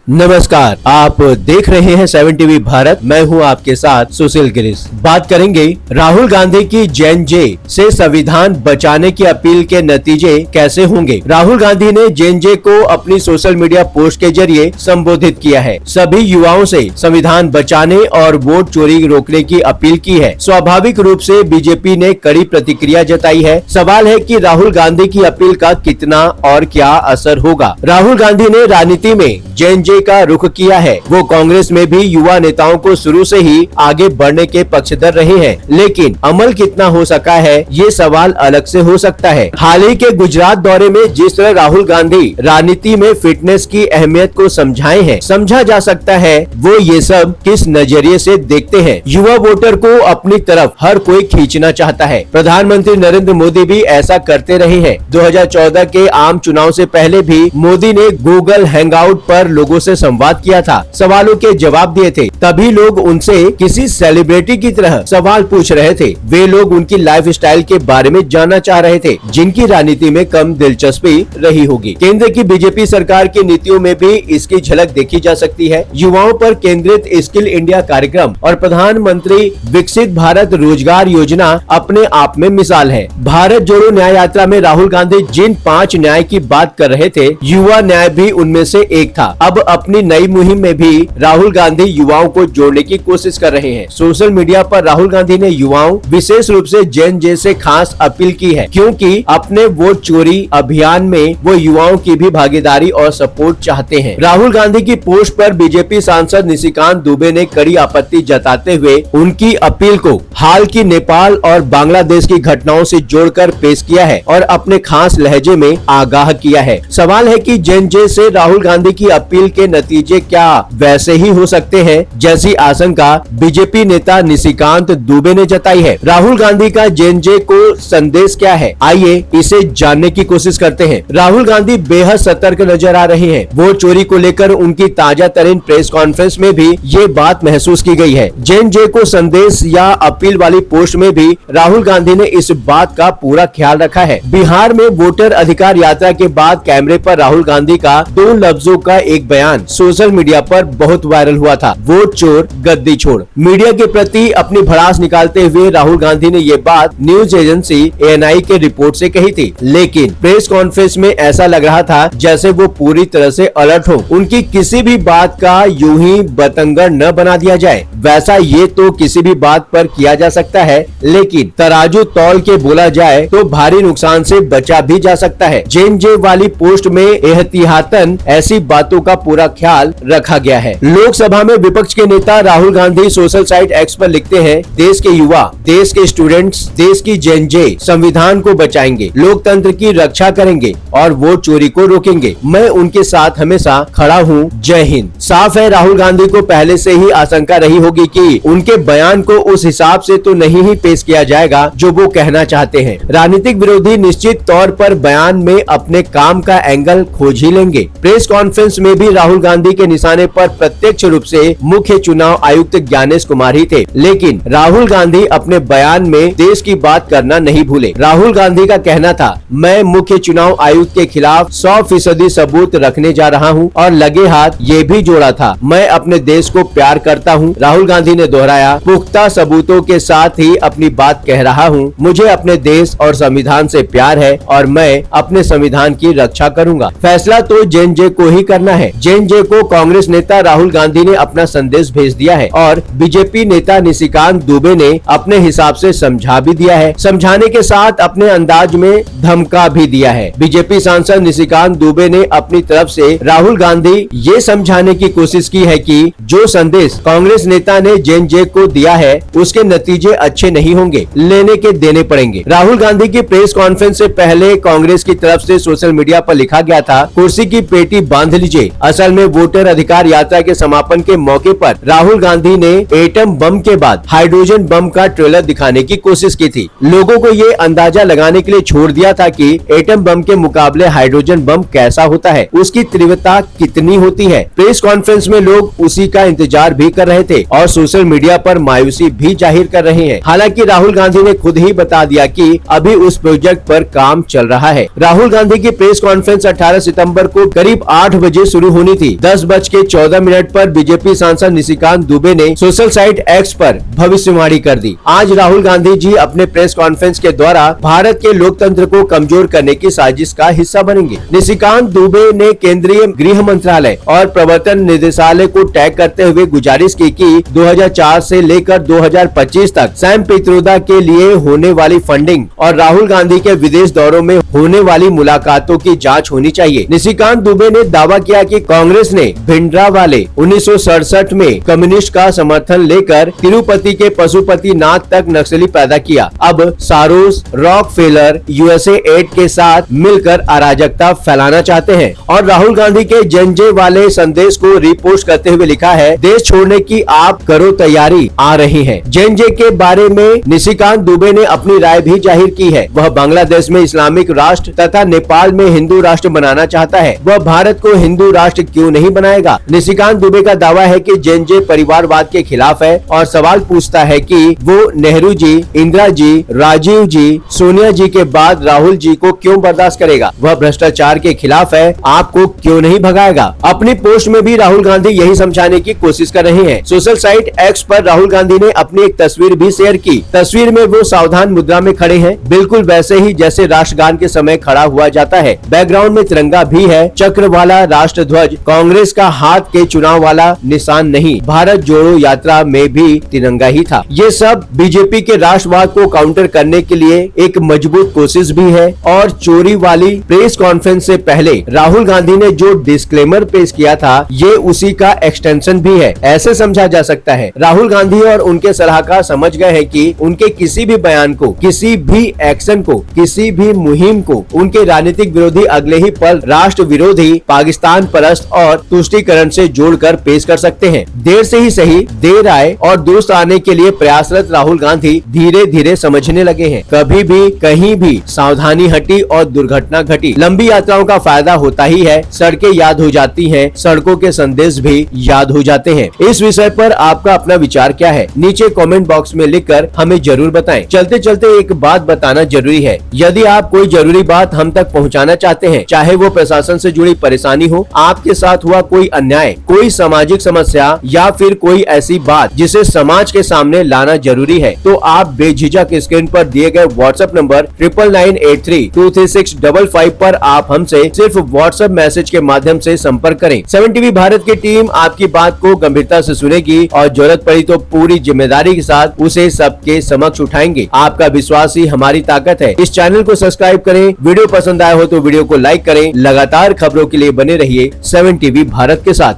नमस्कार, आप देख रहे हैं 7 टीवी भारत। मैं हूं आपके साथ सुशील गिरीश। बात करेंगे राहुल गांधी की जेन जे से संविधान बचाने की अपील के नतीजे कैसे होंगे। राहुल गांधी ने जेन जे को अपनी सोशल मीडिया पोस्ट के जरिए संबोधित किया है। सभी युवाओं से संविधान बचाने और वोट चोरी रोकने की अपील की है। स्वाभाविक रूप से बीजेपी ने कड़ी प्रतिक्रिया जताई है। सवाल है कि राहुल गांधी की अपील का कितना और क्या असर होगा। राहुल गांधी ने राजनीति में जेन जे का रुख किया है। वो कांग्रेस में भी युवा नेताओं को शुरू से ही आगे बढ़ने के पक्षधर रहे हैं, लेकिन अमल कितना हो सका है ये सवाल अलग से हो सकता है। हाल ही के गुजरात दौरे में जिस तरह राहुल गांधी राजनीति में फिटनेस की अहमियत को समझाए हैं, समझा जा सकता है वो ये सब किस नजरिए से देखते हैं। युवा वोटर को अपनी तरफ हर कोई खींचना चाहता है। प्रधानमंत्री नरेंद्र मोदी भी ऐसा करते रहे हैं। 2014 के आम चुनाव से पहले भी मोदी ने गूगल हैंगआउट पर लोगों से संवाद किया था, सवालों के जवाब दिए थे। तभी लोग उनसे किसी सेलिब्रिटी की तरह सवाल पूछ रहे थे। वे लोग उनकी लाइफस्टाइल के बारे में जानना चाह रहे थे, जिनकी राजनीति में कम दिलचस्पी रही होगी। केंद्र की बीजेपी सरकार की नीतियों में भी इसकी झलक देखी जा सकती है। युवाओं पर केंद्रित स्किल इंडिया कार्यक्रम और प्रधानमंत्री विकसित भारत रोजगार योजना अपने आप में मिसाल है। भारत जोड़ो न्याय यात्रा में राहुल गांधी जिन 5 न्याय की बात कर रहे थे, युवा न्याय भी उनमें से एक था। अब अपनी नई मुहिम में भी राहुल गांधी युवाओं को जोड़ने की कोशिश कर रहे हैं। सोशल मीडिया पर राहुल गांधी ने युवाओं, विशेष रूप से जेन जे से खास अपील की है, क्योंकि अपने वोट चोरी अभियान में वो युवाओं की भी भागीदारी और सपोर्ट चाहते हैं। राहुल गांधी की पोस्ट पर बीजेपी सांसद निशिकांत दुबे ने कड़ी आपत्ति जताते हुए उनकी अपील को हाल की नेपाल और बांग्लादेश की घटनाओं से जोड़कर पेश किया है और अपने खास लहजे में आगाह किया है। सवाल है कि जेन जे से राहुल गांधी की अपील के नतीजे क्या वैसे ही हो सकते हैं जैसी आशंका बीजेपी नेता निशिकांत दुबे ने जताई है। राहुल गांधी का जेन जे को संदेश क्या है, आइए इसे जानने की कोशिश करते हैं। राहुल गांधी बेहद सतर्क नजर आ रहे हैं। वोट चोरी को लेकर उनकी ताजा तरीन प्रेस कॉन्फ्रेंस में भी ये बात महसूस की गई है। जेन जे को संदेश या अपील वाली पोस्ट में भी राहुल गांधी ने इस बात का पूरा ख्याल रखा है। बिहार में वोटर अधिकार यात्रा के बाद कैमरे पर राहुल गांधी का 2 लफ्जों का एक बयान सोशल मीडिया पर बहुत वायरल हुआ था, वोट चोर गद्दी छोड़। मीडिया के प्रति अपनी भड़ास निकालते हुए राहुल गांधी ने ये बात न्यूज एजेंसी ANI के रिपोर्ट से कही थी, लेकिन प्रेस कॉन्फ्रेंस में ऐसा लग रहा था जैसे वो पूरी तरह से अलर्ट हो। उनकी किसी भी बात का यूं ही बतंगड़ न बना दिया जाए। वैसा ये तो किसी भी बात पर किया जा सकता है, लेकिन तराजू तौल के बोला जाए तो भारी नुकसान से बचा भी जा सकता है। जेन जे वाली पोस्ट में एहतियातन ऐसी बातों का पूरा ख्याल रखा गया है। लोकसभा में विपक्ष के नेता Rahul Gandhi social site x पर लिखते हैं, देश के युवा, देश के स्टूडेंट्स, देश की जेन जे संविधान को बचाएंगे, लोकतंत्र की रक्षा करेंगे और वोट चोरी को रोकेंगे। मैं उनके साथ हमेशा खड़ा हूँ। जय हिंद। साफ है राहुल गांधी को पहले से ही आशंका रही होगी कि उनके बयान को उस हिसाब से तो नहीं ही पेश किया जाएगा जो वो कहना चाहते हैं। राजनीतिक विरोधी निश्चित तौर पर बयान में अपने काम का एंगल खोज ही लेंगे। प्रेस कॉन्फ्रेंस में भी राहुल गांधी के निशाने पर प्रत्यक्ष रूप से मुख्य चुनाव आयुक्त ज्ञानेश कुमार ही थे, लेकिन राहुल गांधी अपने बयान में देश की बात करना नहीं भूले। राहुल गांधी का कहना था, मैं मुख्य चुनाव आयुक्त के खिलाफ 100% सबूत रखने जा रहा हूं और लगे हाथ ये भी जोड़ा था, मैं अपने देश को प्यार करता हूं। राहुल गांधी ने दोहराया, पुख्ता सबूतों के साथ ही अपनी बात कह रहा हूं। मुझे अपने देश और संविधान से प्यार है और मैं अपने संविधान की रक्षा करूंगा। फैसला तो जेन जे को ही करना है। जेन जे को कांग्रेस नेता राहुल गांधी ने अपना संदेश भेज दिया है और बीजेपी नेता निशिकांत दुबे ने अपने हिसाब से समझा भी दिया है। समझाने के साथ अपने अंदाज में धमका भी दिया है। बीजेपी सांसद निशिकांत दुबे ने अपनी तरफ से राहुल गांधी ये समझाने की कोशिश की है कि जो संदेश कांग्रेस नेता ने जेन जे को दिया है उसके नतीजे अच्छे नहीं होंगे, लेने के देने पड़ेंगे। राहुल गांधी की प्रेस कॉन्फ्रेंस से पहले कांग्रेस की तरफ से सोशल मीडिया पर लिखा गया था, कुर्सी की पेटी बांध लीजिए। असल में वोटर अधिकार यात्रा के समापन के मौके पर राहुल गांधी ने एटम बम के बाद हाइड्रोजन बम का ट्रेलर दिखाने की कोशिश की थी। लोगों को ये अंदाजा लगाने के लिए छोड़ दिया था कि एटम बम के मुकाबले हाइड्रोजन बम कैसा होता है, उसकी तीव्रता कितनी होती है। प्रेस कॉन्फ्रेंस में लोग उसी का इंतजार भी कर रहे थे और सोशल मीडिया पर मायूसी भी जाहिर कर रहे हैं। हालांकि राहुल गांधी ने खुद ही बता दिया कि अभी उस प्रोजेक्ट पर काम चल रहा है। राहुल गांधी की प्रेस कॉन्फ्रेंस 18 सितंबर को करीब 8 बजे शुरू होनी सुनी थी। 10:14 पर बीजेपी सांसद निशिकांत दुबे ने सोशल साइट एक्स पर भविष्यवाणी कर दी। आज राहुल गांधी जी अपने प्रेस कॉन्फ्रेंस के द्वारा भारत के लोकतंत्र को कमजोर करने की साजिश का हिस्सा बनेंगे। निशिकांत दुबे ने केंद्रीय गृह मंत्रालय और प्रवर्तन निदेशालय को टैग करते हुए गुजारिश की कि 2004 से लेकर 2025 तक सैम पित्रोदा के लिए होने वाली फंडिंग और राहुल गांधी के विदेश दौरों में होने वाली मुलाकातों की जांच होनी चाहिए। निशिकांत दुबे ने दावा किया कि कांग्रेस ने भिंडरावाले 1967 में कम्युनिस्ट का समर्थन लेकर तिरुपति के पशुपतिनाथ तक नक्सली पैदा किया। अब सारोस, रॉकफेलर, यूएसए एड के साथ मिलकर अराजकता फैलाना चाहते हैं। और राहुल गांधी के जेनजे वाले संदेश को रिपोस्ट करते हुए लिखा है, देश छोड़ने की आप करो तैयारी आ रही है। जेनजे के बारे में निशिकांत दुबे ने अपनी राय भी जाहिर की है। वह बांग्लादेश में इस्लामिक राष्ट्र तथा नेपाल में हिंदू राष्ट्र बनाना चाहता है। वह भारत को हिंदू राष्ट्र क्यों नहीं बनाएगा। निशिकांत दुबे का दावा है कि जेनजे परिवारवाद के खिलाफ है और सवाल पूछता है कि वो नेहरू जी, इंदिरा जी, राजीव जी, सोनिया जी के बाद राहुल जी को क्यों बर्दाश्त करेगा। वह भ्रष्टाचार के खिलाफ है, आपको क्यों नहीं भगाएगा। अपनी पोस्ट में भी राहुल गांधी यही समझाने की कोशिश कर रहे हैं। सोशल साइट एक्स पर राहुल गांधी ने अपनी एक तस्वीर भी शेयर की। तस्वीर में वो सावधान मुद्रा में खड़े हैं, बिल्कुल वैसे ही जैसे राष्ट्रगान के समय खड़ा हुआ जाता है। बैकग्राउंड में तिरंगा भी है, चक्र वाला राष्ट्र ध्वज, कांग्रेस का हाथ के चुनाव वाला निशान नहीं। भारत जोड़ो यात्रा में भी तिरंगा ही था। ये सब बीजेपी के राष्ट्रवाद को काउंटर करने के लिए एक मजबूत कोशिश भी है। और चोरी वाली प्रेस कॉन्फ्रेंस से पहले राहुल गांधी ने जो डिस्क्लेमर पेश किया था, ये उसी का एक्सटेंशन भी है, ऐसे समझा जा सकता है। राहुल गांधी और उनके सलाहकार समझ गए हैं कि उनके किसी भी बयान को, किसी भी एक्शन को, किसी भी मुहिम को उनके राजनीतिक विरोधी अगले ही पल राष्ट्र विरोधी, पाकिस्तान परस्त और तुष्टीकरण से जोड़कर पेश कर सकते हैं। देर से ही सही, देर आए और दुरुस्त आने के लिए प्रयासरत राहुल गांधी धीरे धीरे समझने लगे हैं। कभी भी कहीं भी सावधानी हटी और दुर्घटना घटी। लंबी यात्राओं का फायदा होता ही है, सड़कें याद हो जाती हैं, सड़कों के संदेश भी याद हो जाते हैं। इस विषय पर आपका अपना विचार क्या है, नीचे कमेंट बॉक्स में लिखकर हमें जरूर बताएं। चलते चलते एक बात बताना जरूरी है, यदि आप कोई जरूरी बात हम तक पहुंचाना चाहते हैं, चाहे वो प्रशासन से जुड़ी परेशानी हो, आपके साथ हुआ कोई अन्याय, कोई सामाजिक समस्या या फिर कोई ऐसी बात जिसे समाज के सामने लाना जरूरी है, तो आप बेझिझक स्क्रीन पर दिए गए व्हाट्सएप नंबर 9998323655 पर आप हमसे सिर्फ व्हाट्सएप मैसेज के माध्यम से संपर्क करें। 7 टीवी भारत की टीम आपकी बात को गंभीरता से सुनेगी और जरूरत पड़ी तो पूरी जिम्मेदारी के साथ उसे सबके समक्ष उठाएंगे। आपका विश्वास ही हमारी ताकत है। इस चैनल को सब्सक्राइब करें, वीडियो पसंद आया हो तो वीडियो को लाइक करें। लगातार खबरों के लिए बने रहिए 7 टीवी भारत के साथ।